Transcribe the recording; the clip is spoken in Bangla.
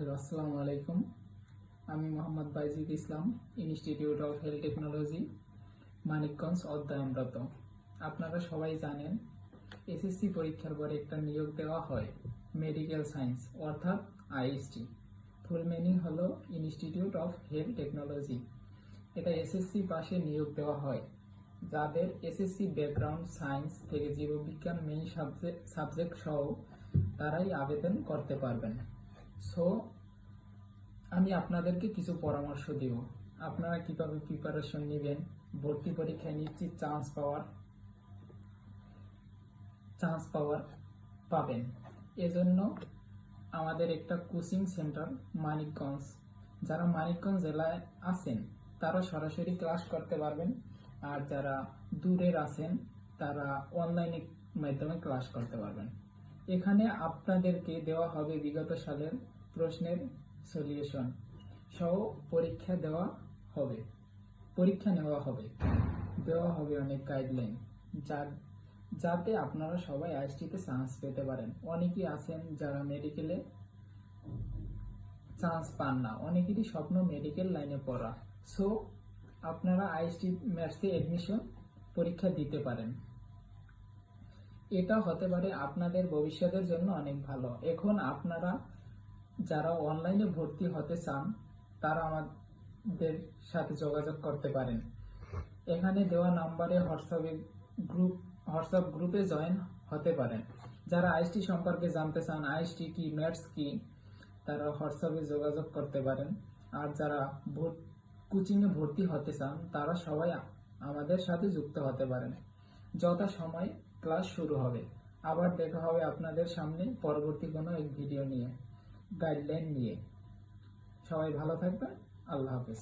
হ্যালো, আসসালামু আলাইকুম। আমি Mohammad Bayezid Islam, institute of health technology, Manikganj অধ্যয়নরত। আপনারা সবাই জানেন, এসএসসি পরীক্ষার পরে একটা নিয়োগ দেওয়া হয় মেডিকেল সায়েন্স, অর্থাৎ আইএসটি। ফুল মিনিং হলো ইনস্টিটিউট অফ হেলথ টেকনোলজি। এটা এসএসসি পাশে নিয়োগ দেওয়া হয়। যাদের এসএসসি ব্যাকগ্রাউন্ড সায়েন্স থেকে জীববিজ্ঞান মেইন সাবজেক্ট সহ তারাই আবেদন করতে পারবেন। সো আমি আপনাদেরকে কিছু পরামর্শ দেব, আপনারা কিভাবে প্রিপারেশন নেবেন, ভর্তি পরীক্ষায় নিশ্চিত চান্স পাবেন। এজন্য আমাদের একটা কোচিং সেন্টার মানিকগঞ্জ, যারা মানিকগঞ্জ জেলায় আছেন তারা সরাসরি ক্লাস করতে পারবেন, আর যারা দূরের আছেন তারা অনলাইনে মাধ্যমে ক্লাস করতে পারবেন। এখানে আপনাদেরকে দেওয়া হবে বিগত সালের প্রশ্নের সলিউশন সহ পরীক্ষা নেওয়া হবে, দেওয়া হবে অনেক গাইডলাইন, যাতে আপনারা সবাই আইএসটিতে চান্স পেতে পারেন। অনেকেই আছেন যারা মেডিকেলে চান্স পান না, অনেকেরই স্বপ্ন মেডিকেল লাইনে পড়া। সো আপনারা আইএসটি ম্যাথসে এডমিশন পরীক্ষা দিতে পারেন। এটা হতে পারে আপনাদের ভবিষ্যতের জন্য অনেক ভালো। এখন আপনারা যারা অনলাইনে ভর্তি হতে চান তারা আমাদের সাথে যোগাযোগ করতে পারেন। এখানে দেওয়া নাম্বারে হোয়াটসঅ্যাপ গ্রুপে জয়েন হতে পারেন। যারা আইএসটি সম্পর্কে জানতে চান, আইএসটি কি, ম্যাথস কি, তারা হোয়াটসঅ্যাপে যোগাযোগ করতে পারেন। আর যারা কোচিংয়ে ভর্তি হতে চান তারা সবাই আমাদের সাথে যুক্ত হতে পারেন। যথাসময়ে ক্লাস শুরু হবে। আবার দেখা হবে আপনাদের সামনে পরবর্তী কোনো এক ভিডিও নিয়ে, গাইডলাইন নিয়ে। সবাই ভালো থাকবেন। আল্লাহ হাফেজ।